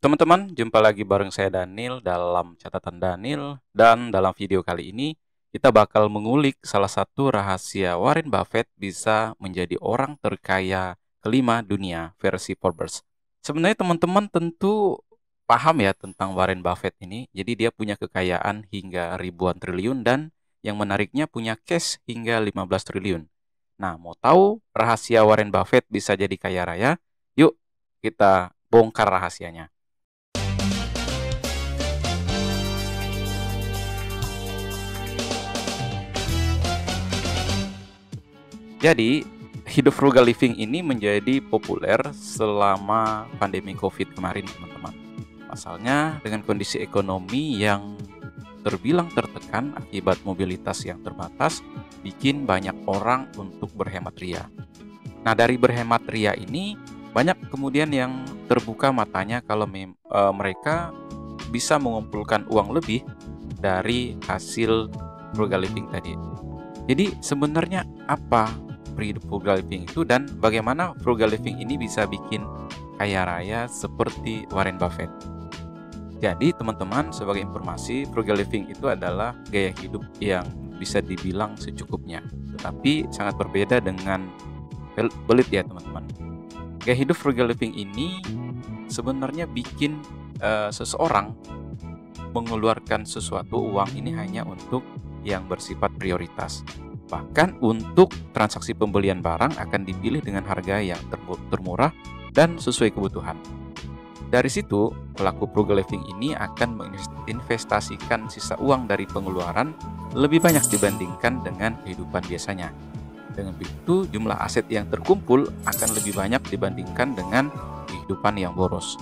Teman-teman, jumpa lagi bareng saya Daniel dalam catatan Daniel, dan dalam video kali ini kita bakal mengulik salah satu rahasia Warren Buffett bisa menjadi orang terkaya kelima dunia versi Forbes. Sebenarnya teman-teman tentu paham ya tentang Warren Buffett ini. Jadi dia punya kekayaan hingga ribuan triliun dan yang menariknya punya cash hingga 15 triliun. Nah, mau tahu rahasia Warren Buffett bisa jadi kaya raya? Yuk kita bongkar rahasianya. Jadi, hidup frugal living ini menjadi populer selama pandemi COVID kemarin, teman-teman. Pasalnya, dengan kondisi ekonomi yang terbilang tertekan akibat mobilitas yang terbatas, bikin banyak orang untuk berhemat ria. Nah, dari berhemat ria ini, banyak kemudian yang terbuka matanya kalau mereka bisa mengumpulkan uang lebih dari hasil frugal living tadi. Jadi, sebenarnya apa hidup frugal living itu dan bagaimana frugal living ini bisa bikin kaya raya seperti Warren Buffett? Jadi teman-teman, sebagai informasi, frugal living itu adalah gaya hidup yang bisa dibilang secukupnya, tetapi sangat berbeda dengan pelit ya teman-teman. Gaya hidup frugal living ini sebenarnya bikin seseorang mengeluarkan sesuatu uang ini hanya untuk yang bersifat prioritas. Bahkan untuk transaksi pembelian barang akan dipilih dengan harga yang termurah dan sesuai kebutuhan. Dari situ, pelaku frugal living ini akan menginvestasikan sisa uang dari pengeluaran lebih banyak dibandingkan dengan kehidupan biasanya. Dengan begitu, jumlah aset yang terkumpul akan lebih banyak dibandingkan dengan kehidupan yang boros.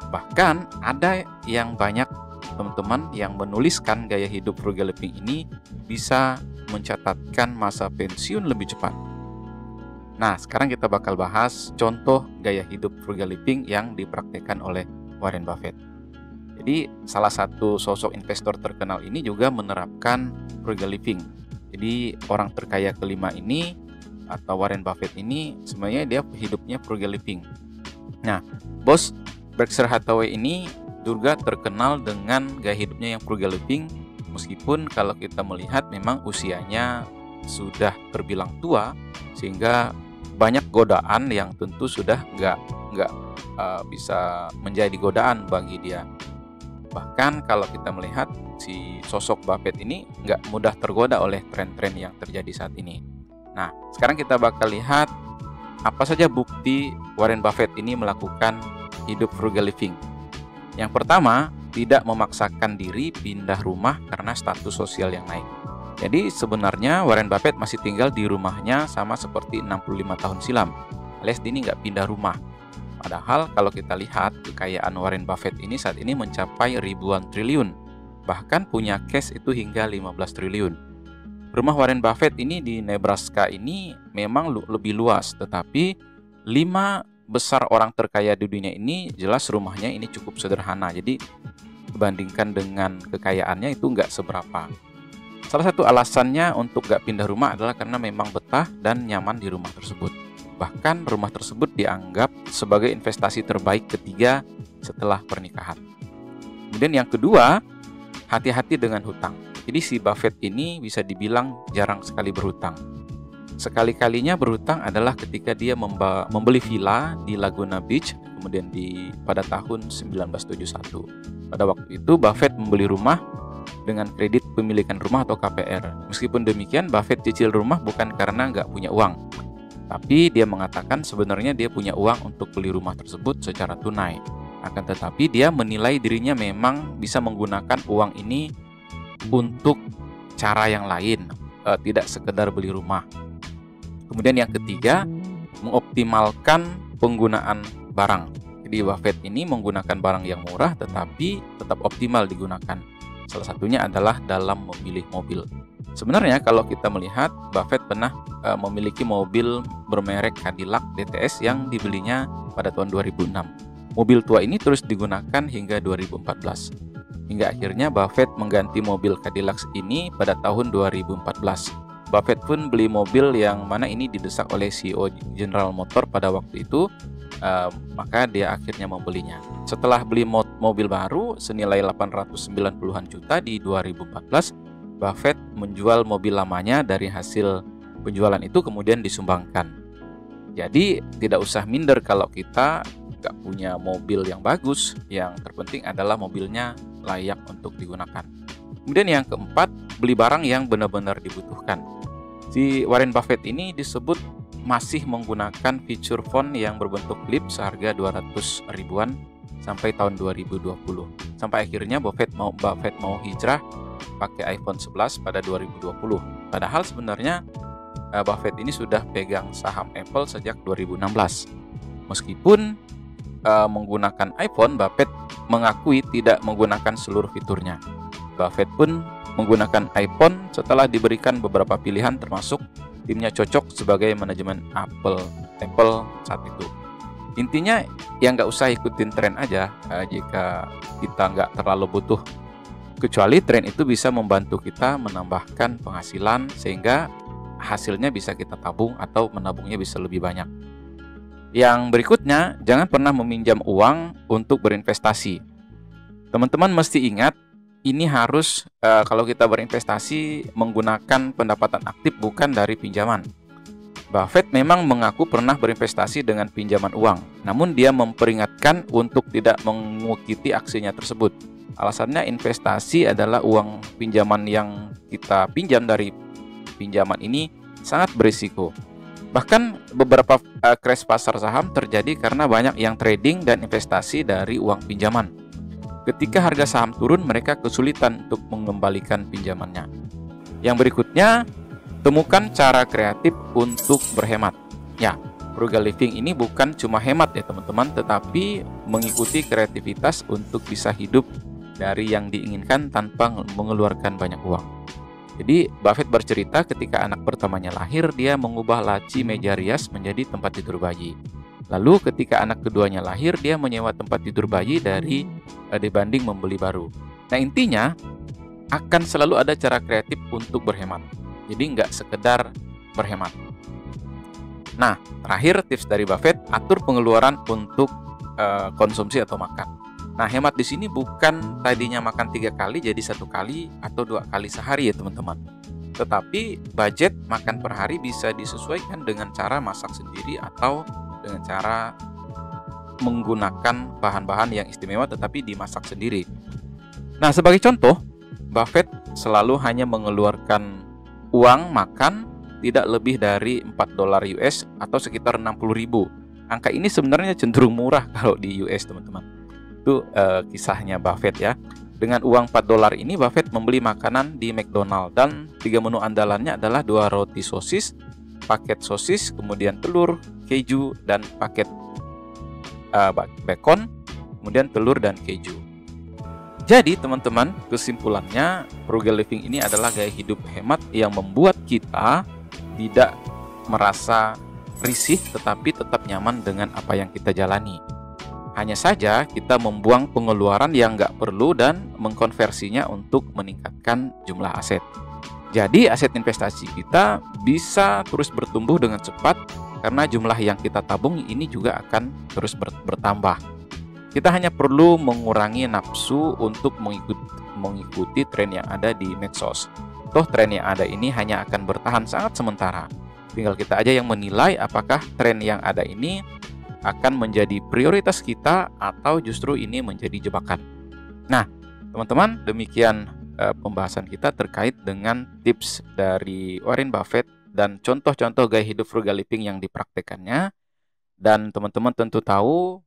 Bahkan ada yang banyak teman-teman yang menuliskan gaya hidup frugal living ini bisa mencatatkan masa pensiun lebih cepat. Nah, sekarang kita bakal bahas contoh gaya hidup frugal living yang dipraktikkan oleh Warren Buffett. Jadi, salah satu sosok investor terkenal ini juga menerapkan frugal living. Jadi, orang terkaya kelima ini atau Warren Buffett ini sebenarnya dia hidupnya frugal living. Nah, bos Berkshire Hathaway ini juga terkenal dengan gaya hidupnya yang frugal living. Meskipun kalau kita melihat memang usianya sudah terbilang tua, sehingga banyak godaan yang tentu sudah nggak bisa menjadi godaan bagi dia. Bahkan kalau kita melihat si sosok Buffett ini nggak mudah tergoda oleh tren-tren yang terjadi saat ini. Nah, sekarang kita bakal lihat apa saja bukti Warren Buffett ini melakukan hidup frugal living. Yang pertama, tidak memaksakan diri pindah rumah karena status sosial yang naik. Jadi sebenarnya Warren Buffett masih tinggal di rumahnya sama seperti 65 tahun silam, alias dia nggak pindah rumah. Padahal kalau kita lihat kekayaan Warren Buffett ini saat ini mencapai ribuan triliun, bahkan punya cash itu hingga 15 triliun. Rumah Warren Buffett ini di Nebraska ini memang lebih luas, tetapi 5 besar orang terkaya di dunia ini jelas rumahnya ini cukup sederhana. Jadi dibandingkan dengan kekayaannya itu nggak seberapa. Salah satu alasannya untuk nggak pindah rumah adalah karena memang betah dan nyaman di rumah tersebut. Bahkan rumah tersebut dianggap sebagai investasi terbaik ketiga setelah pernikahan. Kemudian yang kedua, hati-hati dengan hutang. Jadi si Buffett ini bisa dibilang jarang sekali berhutang. Sekali-kalinya berhutang adalah ketika dia membeli villa di Laguna Beach, kemudian pada tahun 1971. Pada waktu itu Buffett membeli rumah dengan kredit pemilikan rumah atau KPR. Meskipun demikian, Buffett cicil rumah bukan karena nggak punya uang, tapi dia mengatakan sebenarnya dia punya uang untuk beli rumah tersebut secara tunai. Akan tetapi dia menilai dirinya memang bisa menggunakan uang ini untuk cara yang lain, tidak sekedar beli rumah. Kemudian yang ketiga, mengoptimalkan penggunaan barang. Jadi Buffett ini menggunakan barang yang murah tetapi tetap optimal digunakan. Salah satunya adalah dalam memilih mobil. Sebenarnya kalau kita melihat, Buffett pernah memiliki mobil bermerek Cadillac DTS yang dibelinya pada tahun 2006. Mobil tua ini terus digunakan hingga 2014. Hingga akhirnya Buffett mengganti mobil Cadillac ini pada tahun 2014. Buffett pun beli mobil yang mana ini didesak oleh CEO General Motors pada waktu itu, maka dia akhirnya membelinya. Setelah beli mobil baru senilai 890-an juta di 2014, Buffett menjual mobil lamanya. Dari hasil penjualan itu kemudian disumbangkan. Jadi tidak usah minder kalau kita nggak punya mobil yang bagus. Yang terpenting adalah mobilnya layak untuk digunakan. Kemudian yang keempat, beli barang yang benar-benar dibutuhkan. Si Warren Buffett ini disebut masih menggunakan fitur phone yang berbentuk flip seharga 200 ribuan sampai tahun 2020. Sampai akhirnya Buffett mau hijrah pakai iPhone 11 pada 2020. Padahal sebenarnya Buffett ini sudah pegang saham Apple sejak 2016. Meskipun menggunakan iPhone, Buffett mengakui tidak menggunakan seluruh fiturnya. Buffett pun menggunakan iPhone setelah diberikan beberapa pilihan, termasuk timnya cocok sebagai manajemen Apple saat itu. Intinya ya nggak usah ikutin tren aja jika kita nggak terlalu butuh, kecuali tren itu bisa membantu kita menambahkan penghasilan sehingga hasilnya bisa kita tabung atau menabungnya bisa lebih banyak. Yang berikutnya, jangan pernah meminjam uang untuk berinvestasi. Teman-teman mesti ingat, ini harus kalau kita berinvestasi menggunakan pendapatan aktif bukan dari pinjaman. Buffett memang mengaku pernah berinvestasi dengan pinjaman uang, namun dia memperingatkan untuk tidak mengikuti aksinya tersebut. Alasannya investasi adalah uang pinjaman yang kita pinjam dari pinjaman ini sangat berisiko. Bahkan beberapa crash pasar saham terjadi karena banyak yang trading dan investasi dari uang pinjaman. Ketika harga saham turun, mereka kesulitan untuk mengembalikan pinjamannya. Yang berikutnya, temukan cara kreatif untuk berhemat. Ya, frugal living ini bukan cuma hemat ya teman-teman, tetapi mengikuti kreativitas untuk bisa hidup dari yang diinginkan tanpa mengeluarkan banyak uang. Jadi Buffett bercerita ketika anak pertamanya lahir, dia mengubah laci meja rias menjadi tempat tidur bayi. Lalu ketika anak keduanya lahir, dia menyewa tempat tidur bayi dibanding membeli baru. Nah intinya, akan selalu ada cara kreatif untuk berhemat. Jadi nggak sekedar berhemat. Nah, terakhir tips dari Buffett, atur pengeluaran untuk konsumsi atau makan. Nah, hemat di sini bukan tadinya makan 3 kali jadi 1 kali atau 2 kali sehari ya teman-teman. Tetapi budget makan per hari bisa disesuaikan dengan cara masak sendiri atau dengan cara menggunakan bahan-bahan yang istimewa tetapi dimasak sendiri. Nah, sebagai contoh, Buffett selalu hanya mengeluarkan uang makan tidak lebih dari $4 US atau sekitar 60.000. Angka ini sebenarnya cenderung murah kalau di US teman-teman. Itu kisahnya Buffett ya. Dengan uang $4 ini Buffett membeli makanan di McDonald dan 3 menu andalannya adalah 2 roti sosis, paket sosis, kemudian telur, keju, dan paket bacon, kemudian telur dan keju. Jadi teman-teman, kesimpulannya frugal living ini adalah gaya hidup hemat yang membuat kita tidak merasa risih tetapi tetap nyaman dengan apa yang kita jalani. Hanya saja kita membuang pengeluaran yang nggak perlu dan mengkonversinya untuk meningkatkan jumlah aset. Jadi aset investasi kita bisa terus bertumbuh dengan cepat karena jumlah yang kita tabung ini juga akan terus bertambah. Kita hanya perlu mengurangi nafsu untuk mengikuti tren yang ada di medsos. Toh tren yang ada ini hanya akan bertahan sangat sementara. Tinggal kita aja yang menilai apakah tren yang ada ini akan menjadi prioritas kita atau justru ini menjadi jebakan. Nah, teman-teman, demikian pembahasan kita terkait dengan tips dari Warren Buffett dan contoh-contoh gaya hidup frugal living yang dipraktekannya. Dan teman-teman tentu tahu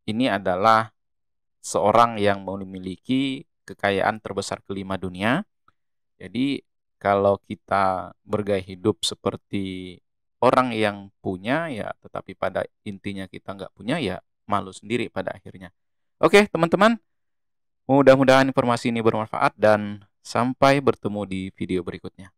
ini adalah seorang yang memiliki kekayaan terbesar kelima dunia. Jadi kalau kita bergaya hidup seperti orang yang punya ya, tetapi pada intinya kita nggak punya ya, malu sendiri pada akhirnya. Oke teman-teman, mudah-mudahan informasi ini bermanfaat dan sampai bertemu di video berikutnya.